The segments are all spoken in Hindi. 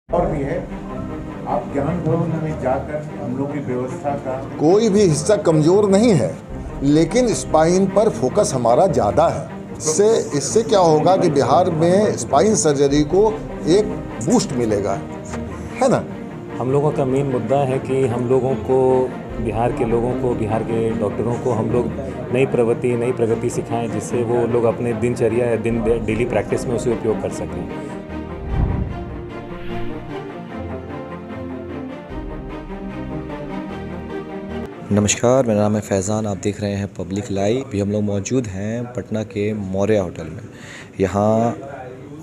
और भी है, आप ज्ञान भवन में जाकर हम लोग की व्यवस्था का कोई भी हिस्सा कमज़ोर नहीं है, लेकिन स्पाइन पर फोकस हमारा ज़्यादा है। इससे क्या होगा कि बिहार में स्पाइन सर्जरी को एक बूस्ट मिलेगा, है ना। हम लोगों का मेन मुद्दा है कि हम लोगों को, बिहार के लोगों को, बिहार के डॉक्टरों को हम लोग नई प्रगति सिखाएं, जिससे वो लोग अपने दिनचर्या या डेली प्रैक्टिस में उसे उपयोग कर सकें। नमस्कार, मेरा नाम है फैज़ान। आप देख रहे हैं पब्लिक लाइव। अभी हम लोग मौजूद हैं पटना के मौर्य होटल में। यहाँ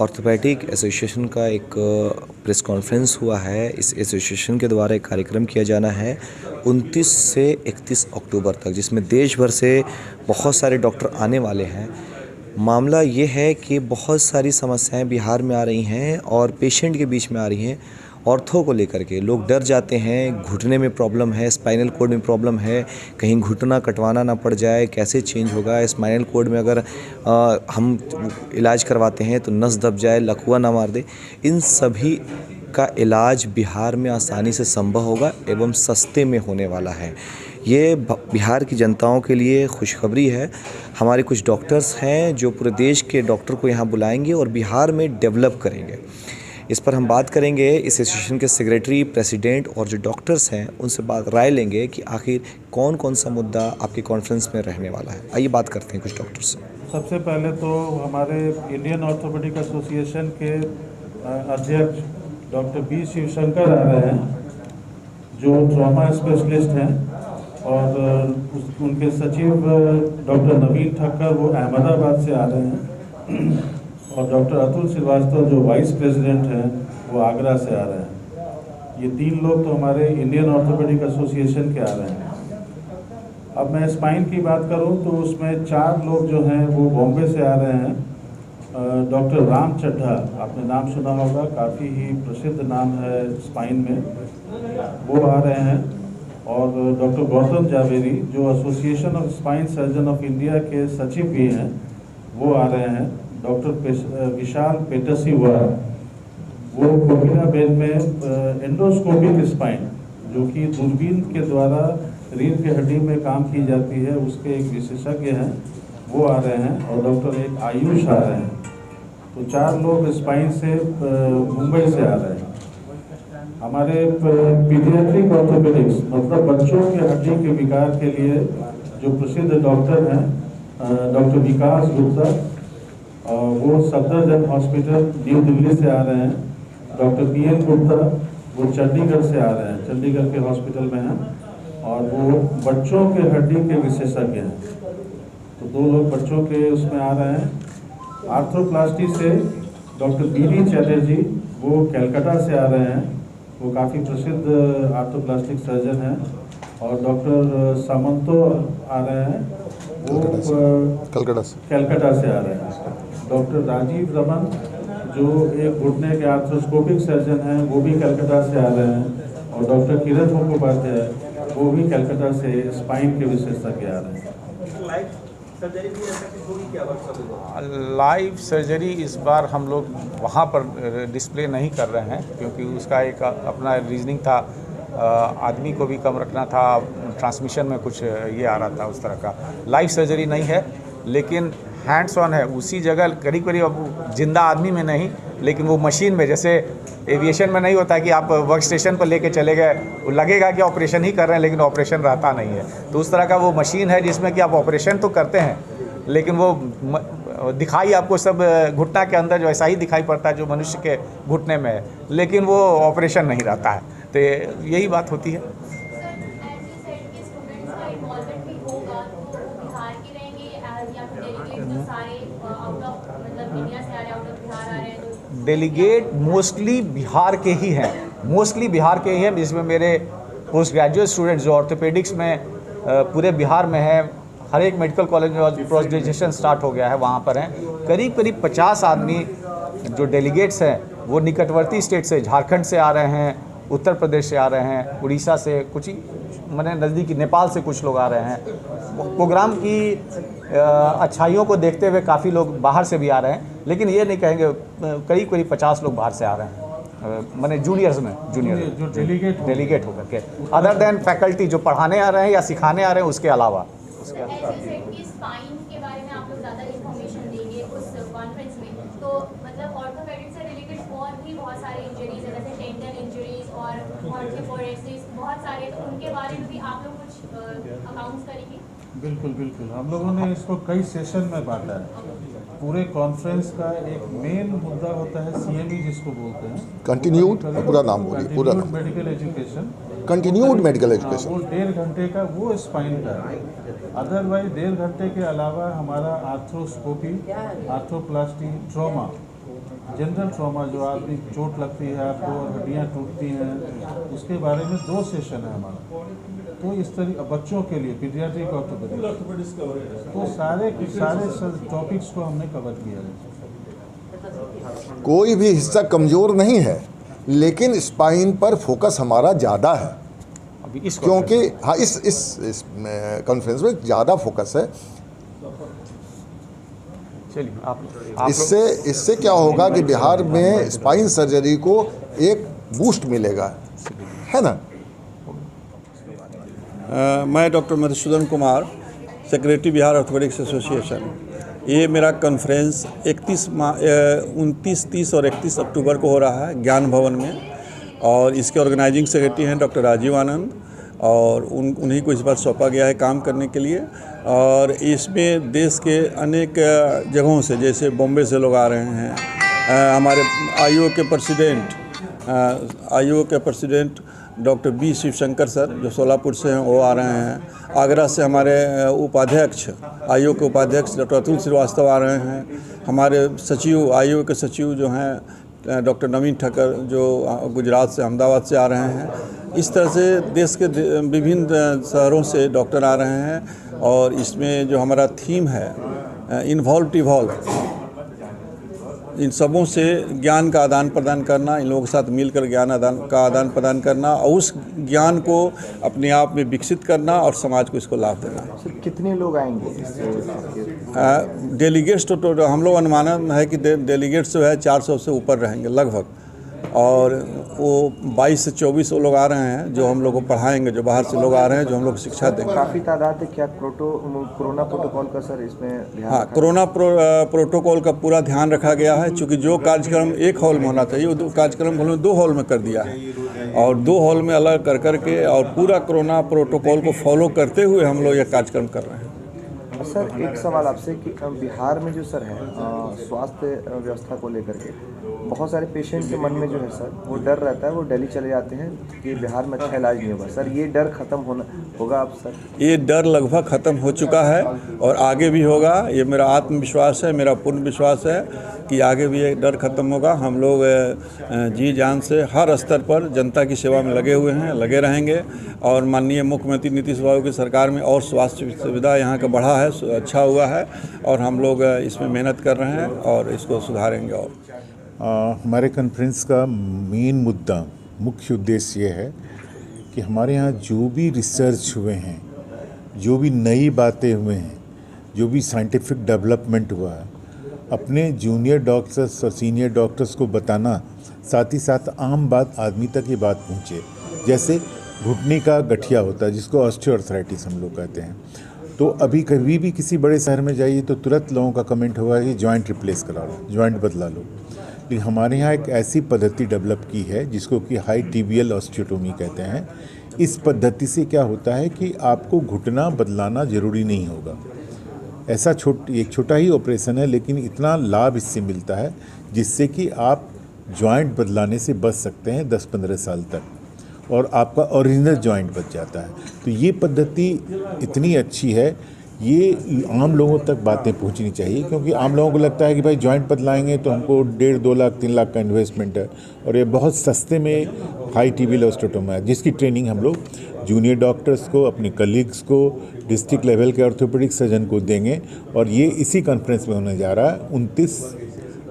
ऑर्थोपेडिक एसोसिएशन का एक प्रेस कॉन्फ्रेंस हुआ है। इस एसोसिएशन के द्वारा एक कार्यक्रम किया जाना है 29 से 31 अक्टूबर तक, जिसमें देश भर से बहुत सारे डॉक्टर आने वाले हैं। मामला ये है कि बहुत सारी समस्याएं बिहार में आ रही हैं और पेशेंट के बीच में आ रही हैं। ऑर्थो को लेकर के लोग डर जाते हैं, घुटने में प्रॉब्लम है, स्पाइनल कोड में प्रॉब्लम है, कहीं घुटना कटवाना ना पड़ जाए, कैसे चेंज होगा। स्पाइनल कोड में अगर हम इलाज करवाते हैं तो नस दब जाए, लकवा ना मार दे। इन सभी का इलाज बिहार में आसानी से संभव होगा एवं सस्ते में होने वाला है। ये बिहार की जनताओं के लिए खुशखबरी है। हमारे कुछ डॉक्टर्स हैं जो पूरे देश के डॉक्टर को यहाँ बुलाएंगे और बिहार में डेवलप करेंगे। इस पर हम बात करेंगे। इस एसोसिएशन के सेक्रेटरी, प्रेसिडेंट और जो डॉक्टर्स हैं उनसे राय लेंगे कि आखिर कौन कौन सा मुद्दा आपके कॉन्फ्रेंस में रहने वाला है। आइए बात करते हैं कुछ डॉक्टर्स से। सबसे पहले तो हमारे इंडियन ऑर्थोपेडिक एसोसिएशन के अध्यक्ष डॉक्टर बी शिवशंकर आ रहे हैं, जो ट्रॉमा स्पेशलिस्ट हैं, और उनके सचिव डॉक्टर नवीन ठक्कर वो अहमदाबाद से आ रहे हैं, और डॉक्टर अतुल श्रीवास्तव जो वाइस प्रेसिडेंट हैं वो आगरा से आ रहे हैं। ये 3 लोग तो हमारे इंडियन ऑर्थोपेडिक एसोसिएशन के आ रहे हैं। अब मैं स्पाइन की बात करूं तो उसमें 4 लोग जो हैं वो बॉम्बे से आ रहे हैं। डॉक्टर राम चड्ढा, आपने नाम सुना होगा, काफ़ी ही प्रसिद्ध नाम है स्पाइन में, वो आ रहे हैं। और डॉक्टर गौतम जावेरी जो association of spine surgeon of India के सचिव भी हैं, वो आ रहे हैं। डॉक्टर विशाल पेटसीवर, वो कोकिलाबेन में एंडोस्कोपिक स्पाइन, जो कि दूरबीन के द्वारा रीढ़ की हड्डी में काम की जाती है, उसके एक विशेषज्ञ हैं, वो आ रहे हैं। और डॉक्टर एक आयुष आ रहे हैं। तो 4 लोग स्पाइन से मुंबई से आ रहे हैं। हमारे पीडियाट्रिक ऑर्थोपेडिक्स, मतलब बच्चों के हड्डी के विकार के लिए जो प्रसिद्ध डॉक्टर हैं, डॉक्टर विकास गुप्ता, वो सफदरजंग हॉस्पिटल न्यू दिल्ली से आ रहे हैं। डॉक्टर पीएन गुप्ता वो चंडीगढ़ से आ रहे हैं, चंडीगढ़ के हॉस्पिटल में हैं, और वो बच्चों के हड्डी के विशेषज्ञ हैं। तो 2 लोग बच्चों के उसमें आ रहे हैं। आर्थ्रोप्लास्टी से डॉक्टर बीडी चैटर्जी, वो कलकत्ता से आ रहे हैं, वो काफ़ी प्रसिद्ध आर्थ्रोप्लास्टिक सर्जन हैं। और डॉक्टर सामंतो आ रहे हैं, वो कलकत्ता से आ रहे हैं। डॉक्टर राजीव रमन जो एक घुटने के आर्थ्रोस्कोपिक सर्जन हैं, वो भी कलकत्ता से आ रहे हैं। और डॉक्टर किरण मुखोपाध्याय, वो भी कलकत्ता से स्पाइन के विशेषज्ञ आ रहे हैं। लाइव सर्जरी इस बार हम लोग वहाँ पर डिस्प्ले नहीं कर रहे हैं, क्योंकि उसका एक अपना रीजनिंग था। आदमी को भी कम रखना था, ट्रांसमिशन में कुछ ये आ रहा था, उस तरह का। लाइव सर्जरी नहीं है, लेकिन हैंड्स ऑन है उसी जगह, करीब करीब अब जिंदा आदमी में नहीं, लेकिन वो मशीन में, जैसे एविएशन में नहीं होता कि आप वर्क स्टेशन पर लेके चले गए, वो लगेगा कि ऑपरेशन ही कर रहे हैं, लेकिन ऑपरेशन रहता नहीं है। तो उस तरह का वो मशीन है जिसमें कि आप ऑपरेशन तो करते हैं, लेकिन वो दिखाई आपको सब घुटना के अंदर जो ऐसा ही दिखाई पड़ता है जो मनुष्य के घुटने में है, लेकिन वो ऑपरेशन नहीं रहता है। तो यही बात होती है। डेलीगेट मोस्टली बिहार के ही हैं, जिसमें मेरे पोस्ट ग्रेजुएट स्टूडेंट्स जो ऑर्थोपेडिक्स में पूरे बिहार में हैं, हर एक मेडिकल कॉलेज में पोस्ट ग्रेजुएशन स्टार्ट हो गया है, वहाँ पर हैं। करीब करीब 50 आदमी जो डेलीगेट्स हैं वो निकटवर्ती स्टेट से, झारखंड से आ रहे हैं, उत्तर प्रदेश से आ रहे हैं, उड़ीसा से, कुछ ही मैंने नज़दीकी नेपाल से कुछ लोग आ रहे हैं। प्रोग्राम की अच्छाइयों को देखते हुए काफ़ी लोग बाहर से भी आ रहे हैं, लेकिन ये नहीं कहेंगे, करीब करीब 50 लोग बाहर से आ रहे हैं मैंने जूनियर्स में जूनियर जो डेलीगेट होकर के अदर देन फैकल्टी जो पढ़ाने आ रहे हैं या सिखाने आ रहे हैं उसके अलावा। स्पाइन के बारे में आप लोग ज़्यादा इन्फॉर्मेशन देंगे उस कॉन्फ्रेंस में, तो मतलब ऑर्थोपेडिक से रिलेटेड और भी बहुत सारे इंजरीज है, जैसे टेंडन इंजरीज और ऑर्थोपोरेसिस, बहुत सारे, तो उनके बारे में भी आप लोग कुछ अकाउंट्स करेंगे? बिल्कुल बिल्कुल, हम लोगों ने इसको कई सेशन में बांटा है। पूरे कॉन्फ्रेंस का एक मेन मुद्दा होता है CME जिसको बोलते हैं, कंटिन्यूड, पूरा नाम बोलिए, पूरा नाम। Medical education, continued medical education, वो 1.5 घंटे का वो स्पाइन का है। अदरवाइज 1.5 घंटे के अलावा हमारा arthroscopy, arthroplasty, trauma, general trauma, जो आदमी चोट लगती है आपको और हड्डियाँ टूटती हैं, उसके बारे में 2 सेशन है हमारा। तो इस तरह बच्चों के लिए पीडियाट्रिक ऑर्थोपेडिक्स, तो सारे टॉपिक्स को हमने कवर किया है। कोई भी हिस्सा कमज़ोर नहीं है, लेकिन स्पाइन पर फोकस हमारा ज़्यादा है, अभी इस क्योंकि हाँ इस कॉन्फ्रेंस में ज़्यादा फोकस है। चलिए आप इससे क्या होगा कि बिहार में स्पाइन सर्जरी को एक बूस्ट मिलेगा, है ना। मैं doctor Madhusudan Kumar, secretary Bihar orthopaedics association. ये मेरा कॉन्फ्रेंस 29, 30 और 31 अक्टूबर को हो रहा है ज्ञान भवन में, और इसके ऑर्गेनाइजिंग सेक्रेटरी हैं डॉक्टर राजीव आनंद, और उन्हीं को इस बार सौंपा गया है काम करने के लिए। और इसमें देश के अनेक जगहों से, जैसे बॉम्बे से लोग आ रहे हैं, हमारे आईओ के president doctor B Shivshankar sir जो सोलापुर से हैं वो आ रहे हैं। आगरा से हमारे उपाध्यक्ष, आईओ के उपाध्यक्ष डॉक्टर अतुल श्रीवास्तव आ रहे हैं। हमारे सचिव, आईओ के सचिव जो हैं डॉक्टर नवीन ठक्कर जो गुजरात से, अहमदाबाद से आ रहे हैं। इस तरह से देश के विभिन्न शहरों से डॉक्टर आ रहे हैं। और इसमें जो हमारा थीम है इन्वॉल्व टिवॉल्व, इन सबों से ज्ञान का आदान प्रदान करना, इन लोगों के साथ मिलकर ज्ञान का आदान प्रदान करना, और उस ज्ञान को अपने आप में विकसित करना और समाज को इसको लाभ देना। सर कितने लोग आएंगे? डेलीगेट्स तो हम लोग अनुमान है कि डेलीगेट्स जो है 400 से ऊपर रहेंगे लगभग, और वो 22 से 24 लोग आ रहे हैं जो हम लोग को पढ़ाएंगे, जो बाहर से लोग आ रहे हैं जो हम लोग शिक्षा देंगे। काफ़ी तादाद है। क्या कोरोना प्रोटोकॉल का सर इसमें ध्यान? हाँ, कोरोना प्रोटोकॉल का पूरा ध्यान रखा गया है, चूँकि जो कार्यक्रम एक हॉल में होना चाहिए वो कार्यक्रम हमने 2 हॉल में कर दिया है, और 2 हॉल में अलग कर के और पूरा कोरोना प्रोटोकॉल को फॉलो करते हुए हम लोग यह कार्यक्रम कर रहे हैं। सर एक सवाल आपसे कि बिहार में जो सर है स्वास्थ्य व्यवस्था को लेकर के बहुत सारे पेशेंट के मन में जो है सर वो डर रहता है, वो दिल्ली चले जाते हैं कि बिहार में अच्छा इलाज नहीं होगा। सर ये डर खत्म होगा अब सर? ये डर लगभग ख़त्म हो चुका है और आगे भी होगा। ये मेरा आत्मविश्वास है, मेरा पूर्ण विश्वास है कि आगे भी ये डर खत्म होगा। हम लोग जी जान से हर स्तर पर जनता की सेवा में लगे हुए हैं, लगे रहेंगे, और माननीय मुख्यमंत्री नीतीश बाबू की सरकार में और स्वास्थ्य सुविधा यहाँ का बढ़ा है, अच्छा हुआ है, और हम लोग इसमें मेहनत कर रहे हैं और इसको सुधारेंगे। और हमारे कॉन्फ्रेंस का मेन मुद्दा, मुख्य उद्देश्य ये है कि हमारे यहाँ जो भी रिसर्च हुए हैं, जो भी नई बातें हुए हैं, जो भी साइंटिफिक डेवलपमेंट हुआ है, अपने जूनियर डॉक्टर्स और सीनियर डॉक्टर्स को बताना, साथ ही साथ आम बात आदमी तक ये बात पहुँचे। जैसे घुटने का गठिया होता है जिसको ऑस्टियोआर्थराइटिस हम लोग कहते हैं, तो अभी कभी भी किसी बड़े शहर में जाइए तो तुरंत लोगों का कमेंट होगा कि जॉइंट रिप्लेस करा लो, जॉइंट बदला लो। लेकिन हमारे यहाँ एक ऐसी पद्धति डेवलप की है जिसको कि हाई टिबियल ऑस्टियोटोमी कहते हैं। इस पद्धति से क्या होता है कि आपको घुटना बदलाना ज़रूरी नहीं होगा। ऐसा एक छोटा ही ऑपरेशन है, लेकिन इतना लाभ इससे मिलता है जिससे कि आप जॉइंट बदलाने से बच सकते हैं 10-15 साल तक, और आपका ओरिजिनल जॉइंट बच जाता है। तो ये पद्धति इतनी अच्छी है, ये आम लोगों तक बातें पहुंचनी चाहिए, क्योंकि आम लोगों को लगता है कि भाई जॉइंट बदलाएंगे तो हमको 1.5-2 लाख 3 लाख का इन्वेस्टमेंट है, और ये बहुत सस्ते में हाई टिबियल ऑस्टियोटोमी है जिसकी ट्रेनिंग हम लोग जूनियर डॉक्टर्स को, अपने कलीग्स को, डिस्ट्रिक्ट लेवल के ऑर्थोपेडिक सर्जन को देंगे। और ये इसी कॉन्फ्रेंस में होने जा रहा है 29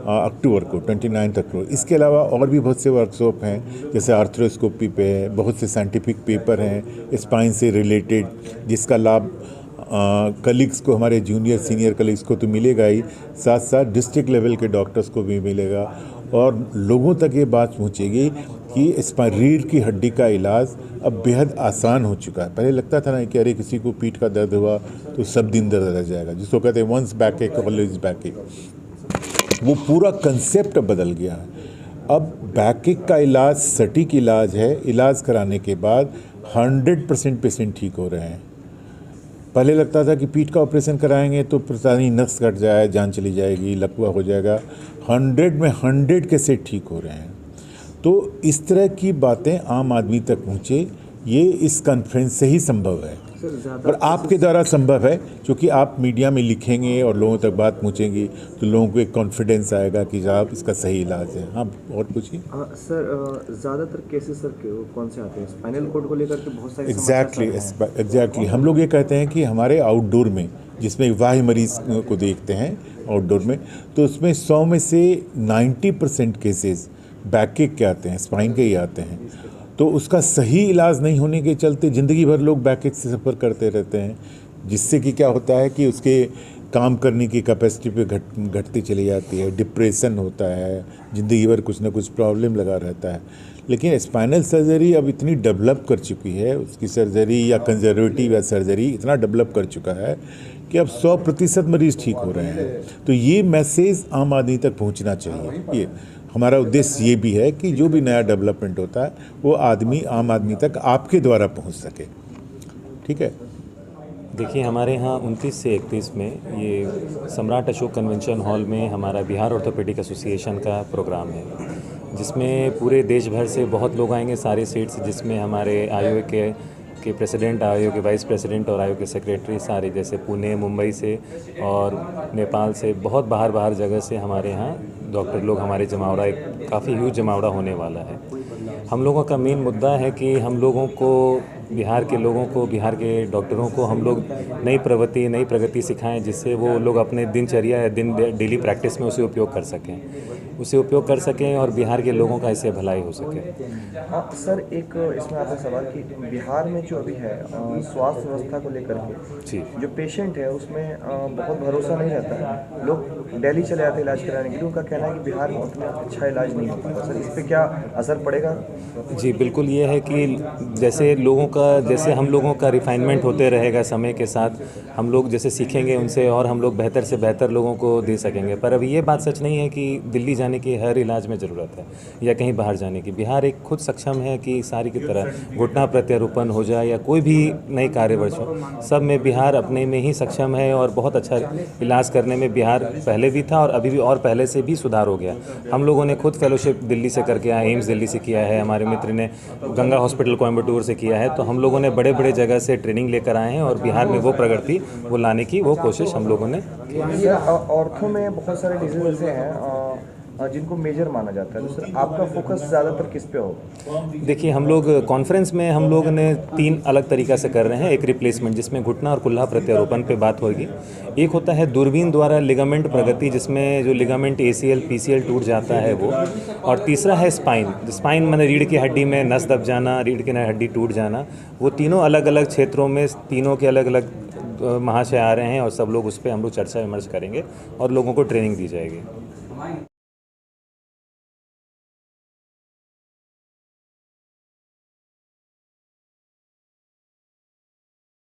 अक्टूबर को, 29 अक्टूबर। इसके अलावा और भी बहुत से वर्कशॉप हैं, जैसे आर्थ्रोस्कोपी पे है, बहुत से साइंटिफिक पेपर हैं स्पाइन से रिलेटेड, जिसका लाभ कलीग्स को, हमारे जूनियर सीनियर कलीग्स को तो मिलेगा ही, साथ साथ डिस्ट्रिक्ट लेवल के डॉक्टर्स को भी मिलेगा। और लोगों तक ये बात पहुँचेगी कि रीढ़ की हड्डी का इलाज अब बेहद आसान हो चुका है। पहले लगता था ना कि अरे किसी को पीठ का दर्द हुआ तो सब दिन दर्द रह जाएगा, जिसको कहते हैं वंस बैक एक ऑलवेज बैक एक, वो पूरा कंसेप्ट बदल गया है। अब बैकएक का इलाज सटीक इलाज है। इलाज कराने के बाद 100% पेशेंट ठीक हो रहे हैं। पहले लगता था कि पीठ का ऑपरेशन कराएंगे तो पता नहीं नस कट जाए, जान चली जाएगी, लकवा हो जाएगा। 100 में 100 केसेस ठीक हो रहे हैं। तो इस तरह की बातें आम आदमी तक पहुँचे, ये इस कॉन्फ्रेंस से ही संभव है और आपके द्वारा संभव है, क्योंकि आप मीडिया में लिखेंगे और लोगों तक बात पहुँचेंगी तो लोगों को एक कॉन्फिडेंस आएगा कि साहब इसका सही इलाज है। हाँ, और पूछिए। सर ज़्यादातर केसेस सर कौन से आते हैं? स्पाइनल कॉर्ड को लेकर के बहुत सारे एग्जैक्टली हम लोग ये कहते हैं कि हमारे आउटडोर में, जिसमें वाह्य मरीज को देखते हैं आउटडोर में, तो उसमें 100 में से 90% केसेस बैकएक के आते हैं, स्पाइन के ही आते हैं। तो उसका सही इलाज नहीं होने के चलते ज़िंदगी भर लोग बैकएक से सफ़र करते रहते हैं, जिससे कि क्या होता है कि उसके काम करने की कैपेसिटी पे घटती चली जाती है, डिप्रेशन होता है, ज़िंदगी भर कुछ ना कुछ प्रॉब्लम लगा रहता है। लेकिन स्पाइनल सर्जरी अब इतनी डेवलप कर चुकी है, उसकी सर्जरी या कंजर्वेटिव या सर्जरी इतना डेवलप कर चुका है कि अब 100% मरीज़ ठीक हो रहे हैं। तो ये मैसेज आम आदमी तक पहुँचना चाहिए। ये हमारा उद्देश्य ये भी है कि जो भी नया डेवलपमेंट होता है वो आम आदमी तक आपके द्वारा पहुंच सके। ठीक है। देखिए, हमारे यहाँ 29 से 31 में ये सम्राट अशोक कन्वेंशन हॉल में हमारा बिहार ऑर्थोपेडिक एसोसिएशन का प्रोग्राम है, जिसमें पूरे देश भर से बहुत लोग आएंगे, सारे स्टेट्स, जिसमें हमारे आईओए के प्रेसिडेंट, आईओए के वाइस प्रेसिडेंट और आईओए के सेक्रेटरी सारे, जैसे पुणे, मुंबई से और नेपाल से, बहुत बाहर जगह से हमारे यहाँ डॉक्टर लोग हमारे जमावड़ा, एक काफ़ी ह्यूज जमावड़ा होने वाला है। हम लोगों का मेन मुद्दा है कि हम लोगों को, बिहार के लोगों को, बिहार के डॉक्टरों को हम लोग नई प्रगति सिखाएं, जिससे वो लोग अपने दिनचर्या या डेली प्रैक्टिस में उसे उपयोग कर सकें और बिहार के लोगों का इससे भलाई हो सके। सर, एक इसमें आता है सवाल कि बिहार में जो अभी है स्वास्थ्य व्यवस्था को लेकर के जो पेशेंट है उसमें बहुत भरोसा नहीं रहता है। लोग दिल्ली चले जाते हैं इलाज कराने के लिए, उनका कहना है कि बिहार में उतना अच्छा इलाज नहीं हो पाता। सर, इस पर क्या असर पड़ेगा? जी बिल्कुल, ये है कि जैसे हम लोगों का रिफाइनमेंट होते रहेगा समय के साथ, हम लोग जैसे सीखेंगे उनसे और हम लोग बेहतर से बेहतर लोगों को दे सकेंगे। पर अभी ये बात सच नहीं है कि दिल्ली जाने की हर इलाज में ज़रूरत है या कहीं बाहर जाने की। बिहार एक खुद सक्षम है कि सारी की तरह घुटना प्रत्यारोपण हो जाए या कोई भी नई कार्यवर्ष हो, सब में बिहार अपने में ही सक्षम है और बहुत अच्छा इलाज करने में बिहार पहले भी था और अभी भी और पहले से भी सुधार हो गया। हम लोगों ने खुद फेलोशिप दिल्ली से करके आए, एम्स दिल्ली से किया है, हमारे मित्र ने गंगा हॉस्पिटल कोयम्बटूर से किया है। तो हम लोगों ने बड़े जगह से ट्रेनिंग लेकर आए हैं और बिहार में वो प्रगति वो लाने की वो कोशिश हम लोगों ने की। ऑर्थो में बहुत सारे डिजीज ऐसे हैं जिनको मेजर माना जाता है, तो सर आपका फोकस ज़्यादातर किस पे होगा? देखिए, हम लोग कॉन्फ्रेंस में हम लोग ने 3 अलग तरीक़ा से कर रहे हैं। एक रिप्लेसमेंट, जिसमें घुटना और कुल्हा प्रत्यारोपण पे बात होगी। एक होता है दूरबीन द्वारा लिगामेंट प्रगति, जिसमें जो लिगामेंट ACL PCL टूट जाता है वो। और तीसरा है स्पाइन माने रीढ़ की हड्डी में नस दब जाना, रीढ़ की हड्डी टूट जाना। वो तीनों अलग अलग क्षेत्रों में तीनों के अलग अलग महाशय आ रहे हैं और सब लोग उस पर हम लोग चर्चा विमर्श करेंगे और लोगों को ट्रेनिंग दी जाएगी।